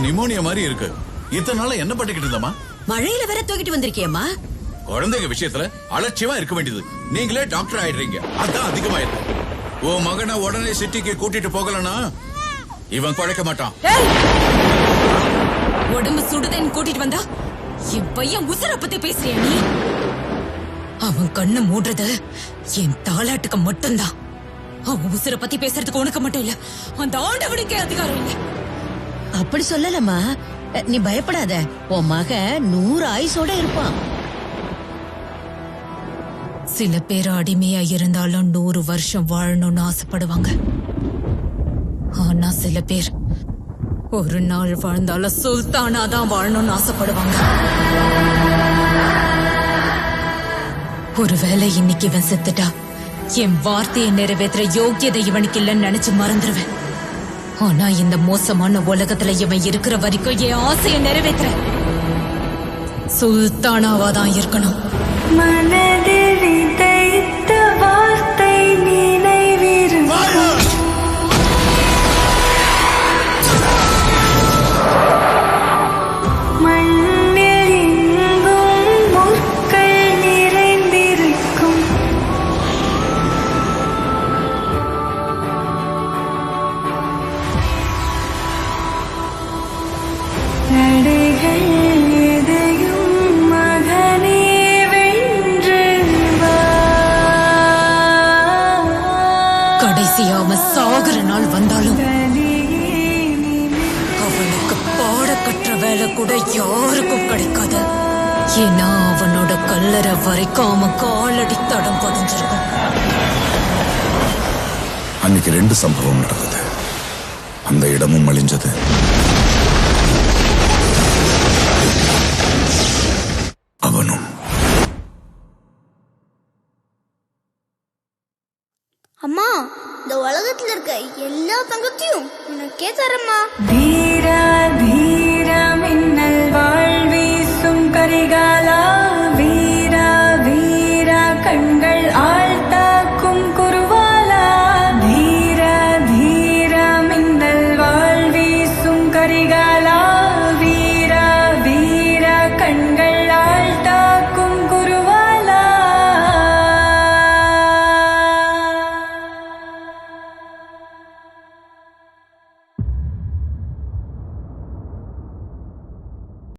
Pneumonia மாதிரி இருக்கு. இத்தனை நாள என்ன பண்ணிக்கிட்டு இருந்தமா? மழையில வேற தூக்கிட்டு வந்திருக்கியம்மா. குழந்தைங்க விஷயத்துல அலட்சியமா இருக்க வேண்டியது. நீங்களே டாக்டர் ஆயிடுறீங்க, அதான் அதிகமாயிருக்கு. உன் மகனை உடனே சிட்டிக்கு கூட்டிட்டு போகலனா இவன் பழைக்க மாட்டான். உடம்பு சுடுதேன்னு கூட்டிட்டு வந்தா என் பையன் உசுர பத்தி பேசுறியா நீ? அவன் கண்ணு மூடுறது என் தாலாட்டுக்கு மட்டும்தான். அவன் உசுர பத்தி பேசுறதுக்கு உனக்கு மட்டும் இல்ல, அந்த ஆண்டவனுக்கே அதிகாரம் இல்ல. அப்படி சொல்லலம்மா, நீ பயப்படாத. உன் மக 100 ஆயுசோட இருப்பான். சில பேர் அடிமையா இருந்தாலும் 100 வருஷம் வாழணும்னு ஆசைப்படுவாங்க. ஆனா சில பேர் ஒரு நாள் வாழ்ந்தாலும் சுல்தானாதான் வாழணும்னு ஆசைப்படுவாங்க. ஒருவேளை இன்னைக்கு இவன் செத்துட்டா என் வார்த்தையை நிறைவேற்ற யோக்கியதை இவனுக்கு இல்லைன்னு நினைச்சு மறந்துடுவேன். ஆனா இந்த மோசமான உலகத்துல இவன் இருக்கிற வரைக்கும் என் ஆசையை நிறைவேற்ற சுல்தானாவாதான் இருக்கணும். மனதில் விதைத்த வார்த்தை நினைவிருக்கும். மண்ணில் எங்கும் முற்கள் நிறைந்திருக்கும். நடைகள் எதையும் மகனே வென்று வா. கடைசியா அவன் சாகுற நாள் வந்தாலும் அவனுக்கு பாட கற்ற வேலை கூட யாருக்கும் கிடைக்காது. ஏன்னா அவனோட கல்லறை வரைக்கும் அவன் காலடி தடம் பதிஞ்சிருக்கும். அன்னைக்கு 2 சம்பவம் நடந்தது. அந்த இடமும் அழிஞ்சது. அவனும். அம்மா, இந்த உலகத்துல இருக்க எல்லா தங்கத்தையும் உனக்கே தரமா. தீரா தீரா